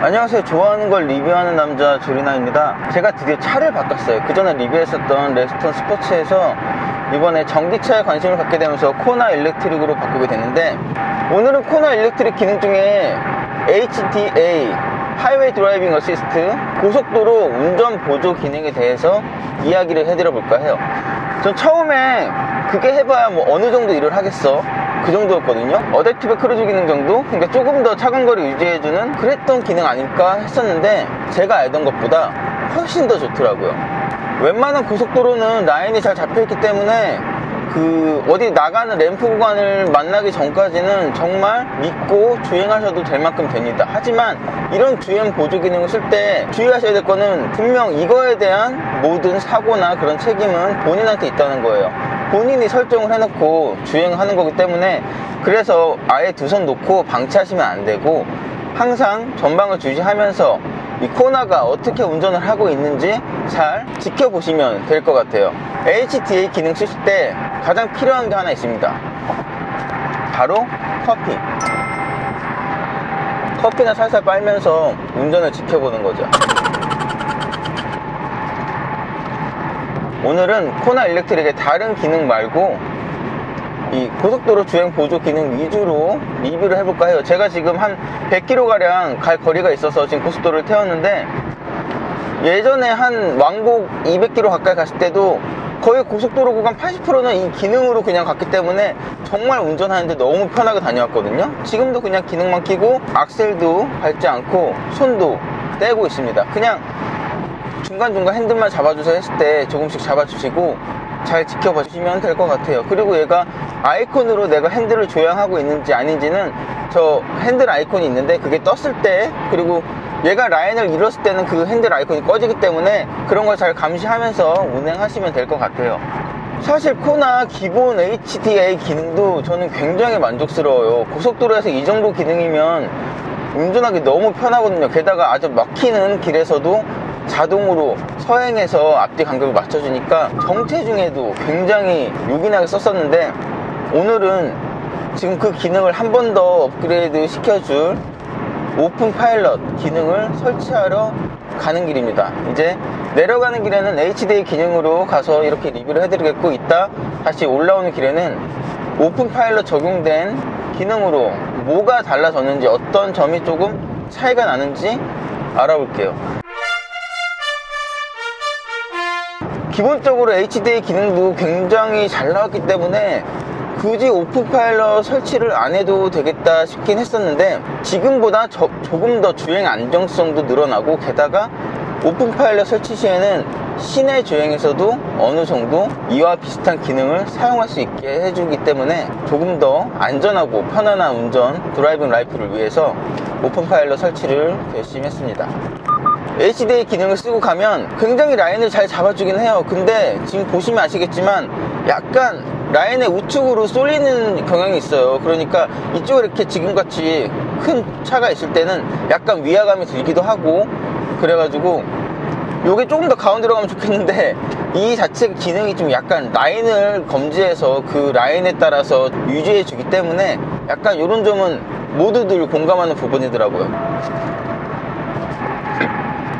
안녕하세요. 좋아하는 걸 리뷰하는 남자 조리나입니다. 제가 드디어 차를 바꿨어요. 그 전에 리뷰했었던 레스턴 스포츠에서 이번에 전기차에 관심을 갖게 되면서 코나 일렉트릭으로 바꾸게 됐는데, 오늘은 코나 일렉트릭 기능 중에 HDA 하이웨이 드라이빙 어시스트 고속도로 운전 보조 기능에 대해서 이야기를 해드려 볼까 해요. 전 처음에 그게 해봐야 뭐 어느 정도 일을 하겠어, 그 정도였거든요. 어댑티브 크루즈 기능 정도? 그러니까 조금 더 차간 거리 유지해주는 그랬던 기능 아닐까 했었는데, 제가 알던 것보다 훨씬 더 좋더라고요. 웬만한 고속도로는 라인이 잘 잡혀있기 때문에 어디 나가는 램프 구간을 만나기 전까지는 정말 믿고 주행하셔도 될 만큼 됩니다. 하지만 이런 주행 보조 기능을 쓸 때 주의하셔야 될 거는, 분명 이거에 대한 모든 사고나 그런 책임은 본인한테 있다는 거예요. 본인이 설정을 해놓고 주행하는 거기 때문에, 그래서 아예 두 손 놓고 방치하시면 안 되고, 항상 전방을 주시하면서 이 코나가 어떻게 운전을 하고 있는지 잘 지켜보시면 될 것 같아요. HDA 기능 쓰실 때 가장 필요한 게 하나 있습니다. 바로 커피나 살살 빨면서 운전을 지켜보는 거죠. 오늘은 코나 일렉트릭의 다른 기능 말고 이 고속도로 주행 보조 기능 위주로 리뷰를 해볼까 해요. 제가 지금 한 100km가량 갈 거리가 있어서 지금 고속도로를 태웠는데, 예전에 한 왕복 200km 가까이 갔을 때도 거의 고속도로 구간 80%는 이 기능으로 그냥 갔기 때문에 정말 운전하는데 너무 편하게 다녀왔거든요. 지금도 그냥 기능만 끼고 악셀도 밟지 않고 손도 떼고 있습니다. 그냥 중간중간 핸들만 잡아주세요 했을 때 조금씩 잡아주시고 잘 지켜봐 주시면 될 것 같아요. 그리고 얘가 아이콘으로 내가 핸들을 조향하고 있는지 아닌지는, 저 핸들 아이콘이 있는데 그게 떴을 때, 그리고 얘가 라인을 잃었을 때는 그 핸들 아이콘이 꺼지기 때문에 그런 걸 잘 감시하면서 운행하시면 될 것 같아요. 사실 코나 기본 HDA 기능도 저는 굉장히 만족스러워요. 고속도로에서 이 정도 기능이면 운전하기 너무 편하거든요. 게다가 아주 막히는 길에서도 자동으로 서행해서 앞뒤 간격을 맞춰주니까 정체 중에도 굉장히 요긴하게 썼었는데, 오늘은 지금 그 기능을 한 번 더 업그레이드 시켜줄 오픈 파일럿 기능을 설치하러 가는 길입니다. 이제 내려가는 길에는 HDA 기능으로 가서 이렇게 리뷰를 해드리겠고, 이따 다시 올라오는 길에는 오픈 파일럿 적용된 기능으로 뭐가 달라졌는지, 어떤 점이 조금 차이가 나는지 알아볼게요. 기본적으로 HDA 기능도 굉장히 잘 나왔기 때문에 굳이 오픈 파일럿 설치를 안 해도 되겠다 싶긴 했었는데, 지금보다 조금 더 주행 안정성도 늘어나고, 게다가 오픈 파일럿 설치 시에는 시내 주행에서도 어느 정도 이와 비슷한 기능을 사용할 수 있게 해주기 때문에 조금 더 안전하고 편안한 운전, 드라이빙 라이프를 위해서 오픈 파일럿 설치를 결심했습니다. HDA 기능을 쓰고 가면 굉장히 라인을 잘 잡아주긴 해요. 근데 지금 보시면 아시겠지만 약간 라인의 우측으로 쏠리는 경향이 있어요. 그러니까 이쪽에 이렇게 지금같이 큰 차가 있을 때는 약간 위화감이 들기도 하고, 그래가지고 요게 조금 더 가운데로 가면 좋겠는데, 이 자체 기능이 좀 약간 라인을 검지해서 그 라인에 따라서 유지해 주기 때문에 약간 요런 점은 모두들 공감하는 부분이더라고요.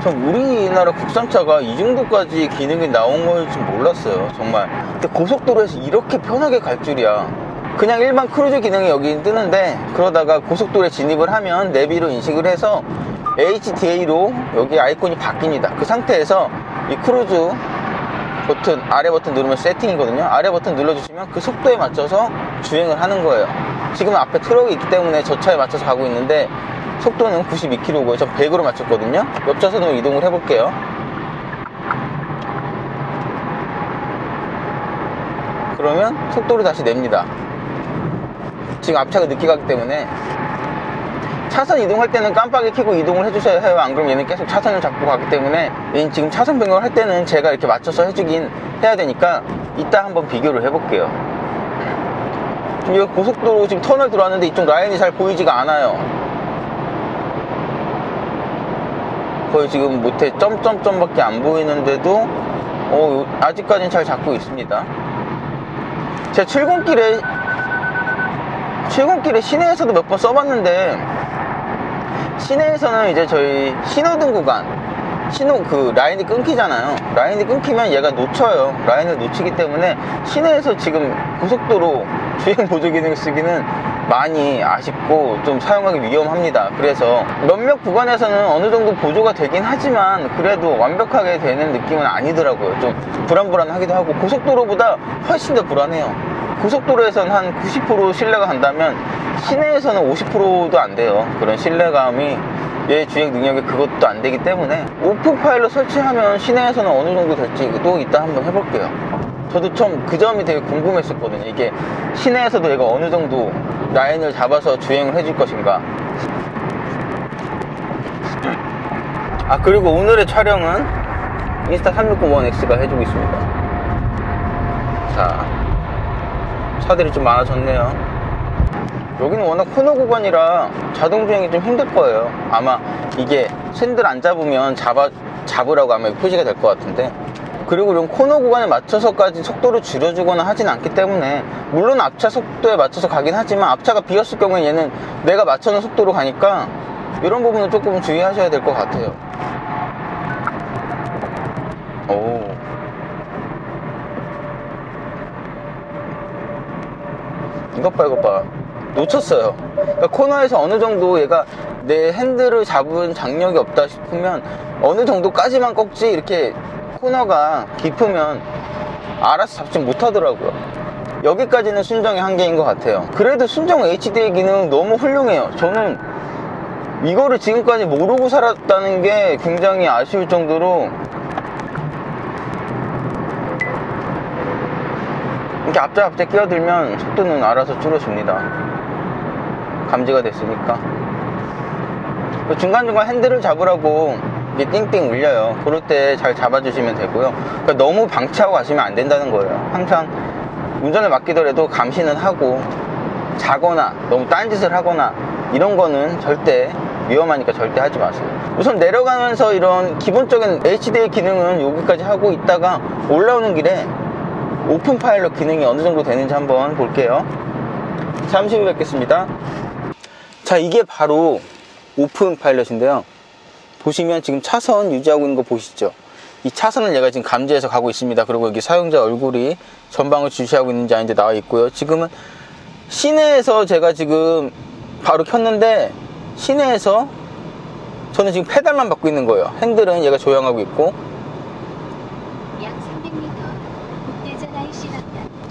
전 우리나라 국산차가 이 정도까지 기능이 나온 걸 줄 몰랐어요, 정말. 근데 고속도로에서 이렇게 편하게 갈 줄이야. 그냥 일반 크루즈 기능이 여기 뜨는데, 그러다가 고속도로에 진입을 하면 내비로 인식을 해서 HDA로 여기 아이콘이 바뀝니다. 그 상태에서 이 크루즈 버튼, 아래 버튼 누르면 세팅이거든요. 아래 버튼 눌러주시면 그 속도에 맞춰서 주행을 하는 거예요. 지금 앞에 트럭이 있기 때문에 저 차에 맞춰서 가고 있는데 속도는 92km고요. 전 100으로 맞췄거든요. 옆 차선으로 이동을 해볼게요. 그러면 속도를 다시 냅니다. 지금 앞차가 늦게 가기 때문에. 차선 이동할 때는 깜빡이 켜고 이동을 해주셔야 해요. 안 그러면 얘는 계속 차선을 잡고 가기 때문에, 얘는 지금 차선 변경을 할 때는 제가 이렇게 맞춰서 해주긴 해야 되니까 이따 한번 비교를 해볼게요. 지금 여기 고속도로 지금 터널 들어왔는데 이쪽 라인이 잘 보이지가 않아요. 거의 지금 못해 점점점밖에 안 보이는데도 아직까지는 잘 잡고 있습니다. 제가 출근길에 시내에서도 몇 번 써봤는데 시내에서는 이제 저희 신호등 구간 라인이 끊기잖아요. 라인이 끊기면 얘가 놓쳐요. 라인을 놓치기 때문에 시내에서 지금 고속도로 주행 보조 기능을 쓰기는 많이 아쉽고 좀 사용하기 위험합니다. 그래서 몇몇 구간에서는 어느 정도 보조가 되긴 하지만 그래도 완벽하게 되는 느낌은 아니더라고요. 좀 불안불안하기도 하고 고속도로보다 훨씬 더 불안해요. 고속도로에서는 한 90% 신뢰가 간다면 시내에서는 50%도 안 돼요. 그런 신뢰감이 얘 주행 능력이 그것도 안 되기 때문에 오픈 파일럿 설치하면 시내에서는 어느 정도 될지도 이따 한번 해볼게요. 저도 처음 그 점이 되게 궁금했었거든요. 이게 시내에서도 얘가 어느 정도 라인을 잡아서 주행을 해줄 것인가. 그리고 오늘의 촬영은 인스타360ONEX가 해주고 있습니다. 자, 차들이 좀 많아졌네요. 여기는 워낙 코너 구간이라 자동 주행이 좀 힘들 거예요. 아마 이게 샌들 안 잡으면 잡으라고 아마 표시가 될 것 같은데, 그리고 이런 코너 구간에 맞춰서까지 속도를 줄여주거나 하진 않기 때문에, 물론 앞차 속도에 맞춰서 가긴 하지만 앞차가 비었을 경우에 얘는 내가 맞춰놓은 속도로 가니까 이런 부분은 조금 주의하셔야 될 것 같아요. 오, 이것 봐, 이것 봐. 놓쳤어요. 그러니까 코너에서 어느 정도 얘가 내 핸들을 잡은 장력이 없다 싶으면 어느 정도까지만 꺾지, 이렇게 코너가 깊으면 알아서 잡지 못하더라고요. 여기까지는 순정의 한계인 것 같아요. 그래도 순정 HD의 기능 너무 훌륭해요. 저는 이거를 지금까지 모르고 살았다는 게 굉장히 아쉬울 정도로, 이렇게 앞자 끼어들면 속도는 알아서 줄어줍니다. 감지가 됐으니까. 중간중간 핸들을 잡으라고 이게 띵띵 울려요. 그럴 때 잘 잡아주시면 되고요. 그러니까 너무 방치하고 가시면 안 된다는 거예요. 항상 운전을 맡기더라도 감시는 하고, 자거나 너무 딴짓을 하거나 이런 거는 절대 위험하니까 절대 하지 마세요. 우선 내려가면서 이런 기본적인 HD의 기능은 여기까지 하고 있다가 올라오는 길에 오픈 파일럿 기능이 어느 정도 되는지 한번 볼게요. 잠시 후에 뵙겠습니다. 자, 이게 바로 오픈 파일럿인데요. 보시면 지금 차선 유지하고 있는 거 보시죠? 이 차선을 얘가 지금 감지해서 가고 있습니다. 그리고 여기 사용자 얼굴이 전방을 주시하고 있는지 아닌지 나와 있고요. 지금은 시내에서 제가 지금 바로 켰는데, 시내에서 저는 지금 페달만 밟고 있는 거예요. 핸들은 얘가 조향하고 있고.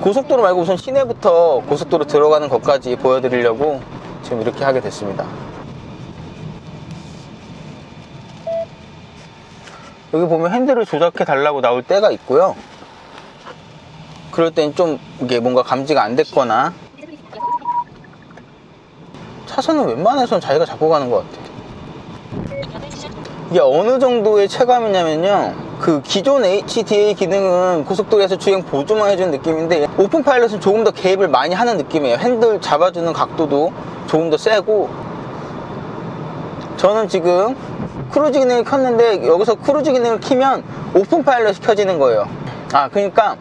고속도로 말고 우선 시내부터 고속도로 들어가는 것까지 보여드리려고 지금 이렇게 하게 됐습니다. 여기 보면 핸들을 조작해 달라고 나올 때가 있고요. 그럴 땐 좀 이게 뭔가 감지가 안 됐거나, 차선은 웬만해서는 자기가 잡고 가는 것 같아요. 이게 어느 정도의 체감이냐면요, 그 기존 HDA 기능은 고속도로에서 주행 보조만 해주는 느낌인데, 오픈 파일럿은 조금 더 개입을 많이 하는 느낌이에요. 핸들 잡아주는 각도도 조금 더 세고. 저는 지금 크루즈 기능을 켰는데, 여기서 크루즈 기능을 키면 오픈 파일럿이 켜지는 거예요. 그러니까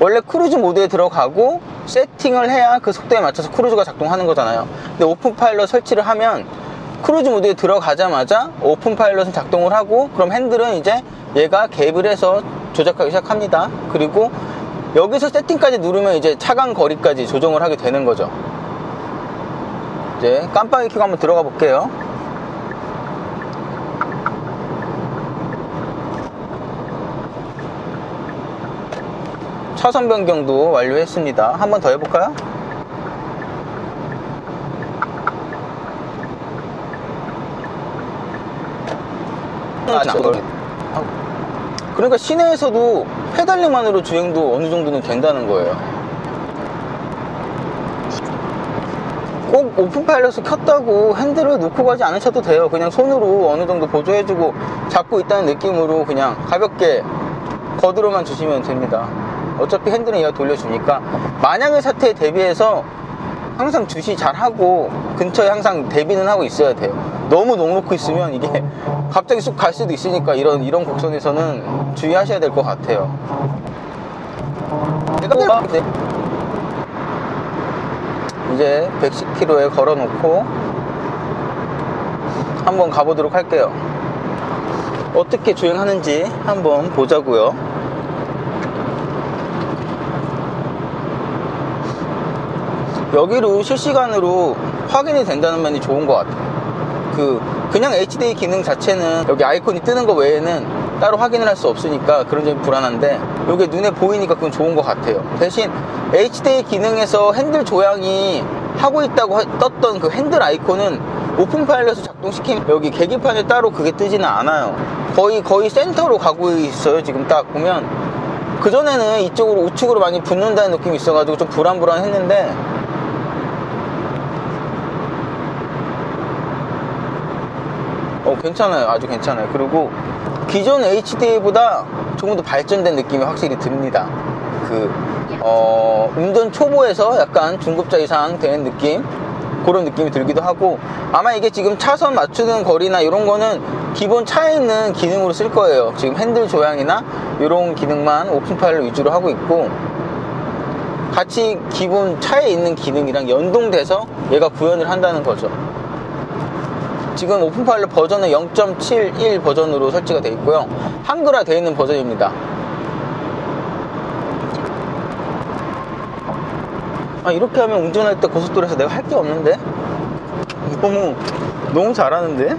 원래 크루즈 모드에 들어가고 세팅을 해야 그 속도에 맞춰서 크루즈가 작동하는 거잖아요. 근데 오픈 파일럿 설치를 하면 크루즈 모드에 들어가자마자 오픈 파일럿은 작동을 하고, 그럼 핸들은 이제 얘가 개입을 해서 조작하기 시작합니다. 그리고 여기서 세팅까지 누르면 이제 차간 거리까지 조정을 하게 되는 거죠. 이제 깜빡이 켜고 한번 들어가 볼게요. 차선 변경도 완료했습니다. 한 번 더 해볼까요? 그러니까 시내에서도 페달링만으로 주행도 어느 정도는 된다는 거예요. 꼭 오픈 파일럿을 켰다고 핸들을 놓고 가지 않으셔도 돼요. 그냥 손으로 어느 정도 보조해주고 잡고 있다는 느낌으로 그냥 가볍게 거들어만 주시면 됩니다. 어차피 핸들은 얘가 돌려주니까. 만약의 사태에 대비해서 항상 주시 잘하고 근처에 항상 대비는 하고 있어야 돼요. 너무 넉넉히 있으면 이게 갑자기 쑥 갈 수도 있으니까 이런 곡선에서는 주의하셔야 될 것 같아요. 이제 110km에 걸어 놓고 한번 가보도록 할게요. 어떻게 주행하는지 한번 보자고요. 여기로 실시간으로 확인이 된다는 면이 좋은 것 같아요. 그냥 HDA 기능 자체는 여기 아이콘이 뜨는 거 외에는 따로 확인을 할 수 없으니까 그런 점이 불안한데, 이게 눈에 보이니까 그건 좋은 것 같아요. 대신 HDA 기능에서 핸들 조향이 하고 있다고 떴던 그 핸들 아이콘은 오픈 파일럿을 작동시키면 여기 계기판에 따로 그게 뜨지는 않아요. 거의 센터로 가고 있어요. 지금 딱 보면 그전에는 이쪽으로 우측으로 많이 붙는다는 느낌이 있어가지고 좀 불안했는데, 괜찮아요. 아주 괜찮아요. 그리고 기존 HDA보다 조금 더 발전된 느낌이 확실히 듭니다. 운전 초보에서 약간 중급자 이상 되는 느낌, 그런 느낌이 들기도 하고, 아마 이게 지금 차선 맞추는 거리나 이런 거는 기본 차에 있는 기능으로 쓸 거예요. 지금 핸들 조향이나 이런 기능만 오픈 파일럿 위주로 하고 있고, 같이 기본 차에 있는 기능이랑 연동돼서 얘가 구현을 한다는 거죠. 지금 오픈 파일럿 버전은 0.71 버전으로 설치가 되어 있고요. 한글화 되어 있는 버전입니다. 이렇게 하면 운전할 때 고속도로에서 내가 할 게 없는데? 너무 잘하는데?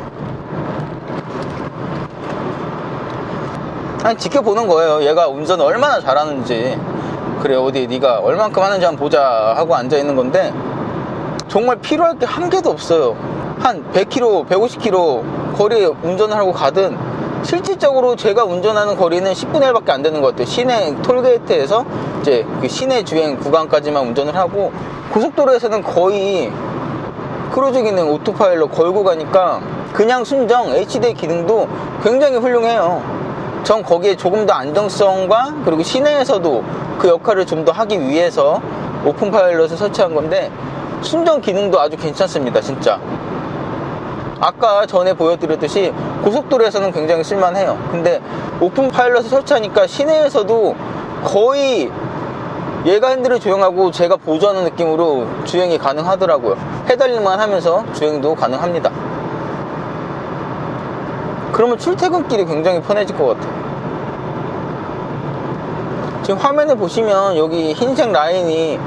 지켜보는 거예요. 얘가 운전을 얼마나 잘하는지. 그래, 어디 네가 얼만큼 하는지 한번 보자 하고 앉아있는 건데, 정말 필요할 게 한 개도 없어요. 한 100km, 150km 거리에 운전을 하고 가든, 실질적으로 제가 운전하는 거리는 10분의 1밖에 안 되는 것 같아요. 시내 톨게이트에서 이제 그 시내 주행 구간까지만 운전을 하고, 고속도로에서는 거의 크루즈 기능 오토파일럿 걸고 가니까 그냥 순정 HDA 기능도 굉장히 훌륭해요. 전 거기에 조금 더 안정성과, 그리고 시내에서도 그 역할을 좀 더 하기 위해서 오픈 파일럿을 설치한 건데, 순정 기능도 아주 괜찮습니다. 진짜 아까 전에 보여드렸듯이 고속도로에서는 굉장히 쓸만해요. 근데 오픈 파일럿을 설치하니까 시내에서도 거의 얘가 핸들을 조용하고 제가 보조하는 느낌으로 주행이 가능하더라고요. 페달링만 하면서 주행도 가능합니다. 그러면 출퇴근길이 굉장히 편해질 것 같아요. 지금 화면에 보시면 여기 흰색 라인이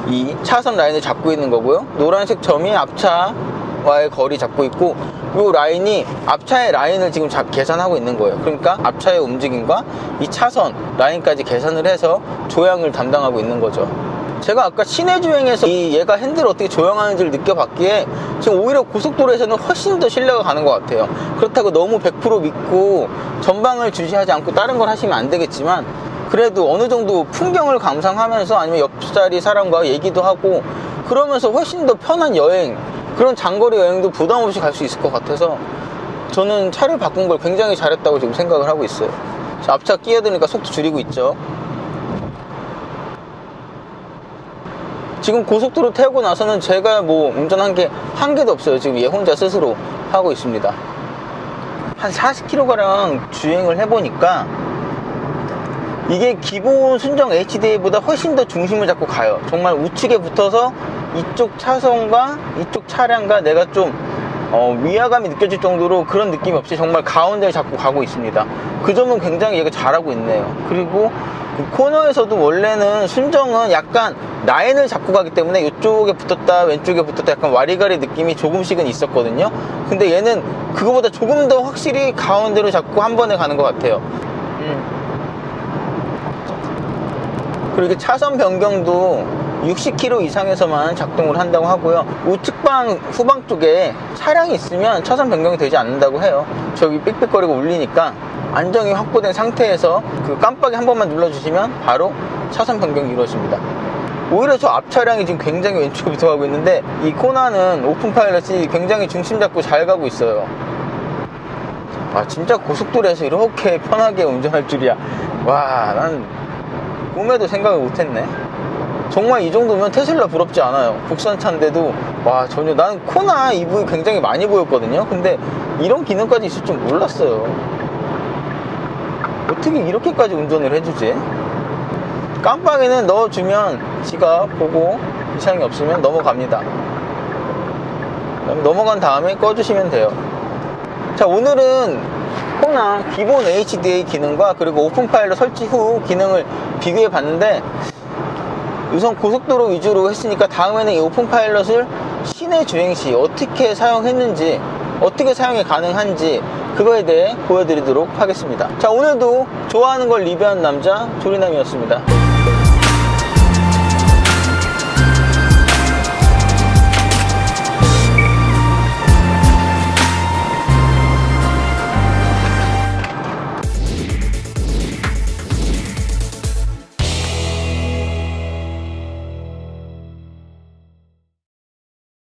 이 차선 라인을 잡고 있는 거고요. 노란색 점이 앞차와의 거리 잡고 있고, 이 라인이 앞차의 라인을 지금 계산하고 있는 거예요. 그러니까 앞차의 움직임과 이 차선 라인까지 계산을 해서 조향을 담당하고 있는 거죠. 제가 아까 시내 주행에서 얘가 핸들을 어떻게 조향하는지를 느껴봤기에 지금 오히려 고속도로에서는 훨씬 더 신뢰가 가는 것 같아요. 그렇다고 너무 100% 믿고 전방을 주시하지 않고 다른 걸 하시면 안 되겠지만, 그래도 어느 정도 풍경을 감상하면서 아니면 옆자리 사람과 얘기도 하고 그러면서 훨씬 더 편한 여행, 그런 장거리 여행도 부담 없이 갈 수 있을 것 같아서 저는 차를 바꾼 걸 굉장히 잘했다고 지금 생각을 하고 있어요. 앞차 끼어드니까 속도 줄이고 있죠. 지금 고속도로 태우고 나서는 제가 뭐 운전한 게 한 개도 없어요. 지금 얘 혼자 스스로 하고 있습니다. 한 40km가량 주행을 해보니까 이게 기본 순정 HDA보다 훨씬 더 중심을 잡고 가요. 정말 우측에 붙어서 이쪽 차선과 이쪽 차량과 내가 좀 위화감이 느껴질 정도로 그런 느낌이 없이 정말 가운데를 잡고 가고 있습니다. 그 점은 굉장히 얘가 잘하고 있네요. 그리고 코너에서도 원래는 순정은 약간 라인을 잡고 가기 때문에 이쪽에 붙었다 왼쪽에 붙었다 약간 와리가리 느낌이 조금씩은 있었거든요. 근데 얘는 그거보다 조금 더 확실히 가운데로 잡고 한 번에 가는 것 같아요. 그리고 차선 변경도 60km 이상에서만 작동을 한다고 하고요. 우측방 후방 쪽에 차량이 있으면 차선 변경이 되지 않는다고 해요. 저기 삑삑거리고 울리니까 안정이 확보된 상태에서 그 깜빡이 한 번만 눌러주시면 바로 차선 변경이 이루어집니다. 오히려 저 앞 차량이 지금 굉장히 왼쪽에 붙어가고 있는데, 이 코나는 오픈 파일럿이 굉장히 중심 잡고 잘 가고 있어요. 진짜 고속도로에서 이렇게 편하게 운전할 줄이야. 와, 난 꿈에도 생각을 못했네. 정말 이 정도면 테슬라 부럽지 않아요. 국산차인데도 전혀, 난 코나 EV 굉장히 많이 보였거든요. 근데 이런 기능까지 있을 줄 몰랐어요. 어떻게 이렇게까지 운전을 해주지? 깜빡이는 넣어주면 지가 보고 이상이 없으면 넘어갑니다. 넘어간 다음에 꺼주시면 돼요. 자, 오늘은 코나 기본 HDA 기능과 그리고 오픈 파일럿 설치 후 기능을 비교해 봤는데, 우선 고속도로 위주로 했으니까 다음에는 이 오픈 파일럿을 시내 주행 시 어떻게 사용했는지, 어떻게 사용이 가능한지 그거에 대해 보여드리도록 하겠습니다. 자, 오늘도 좋아하는 걸 리뷰하는 남자 조리남이었습니다.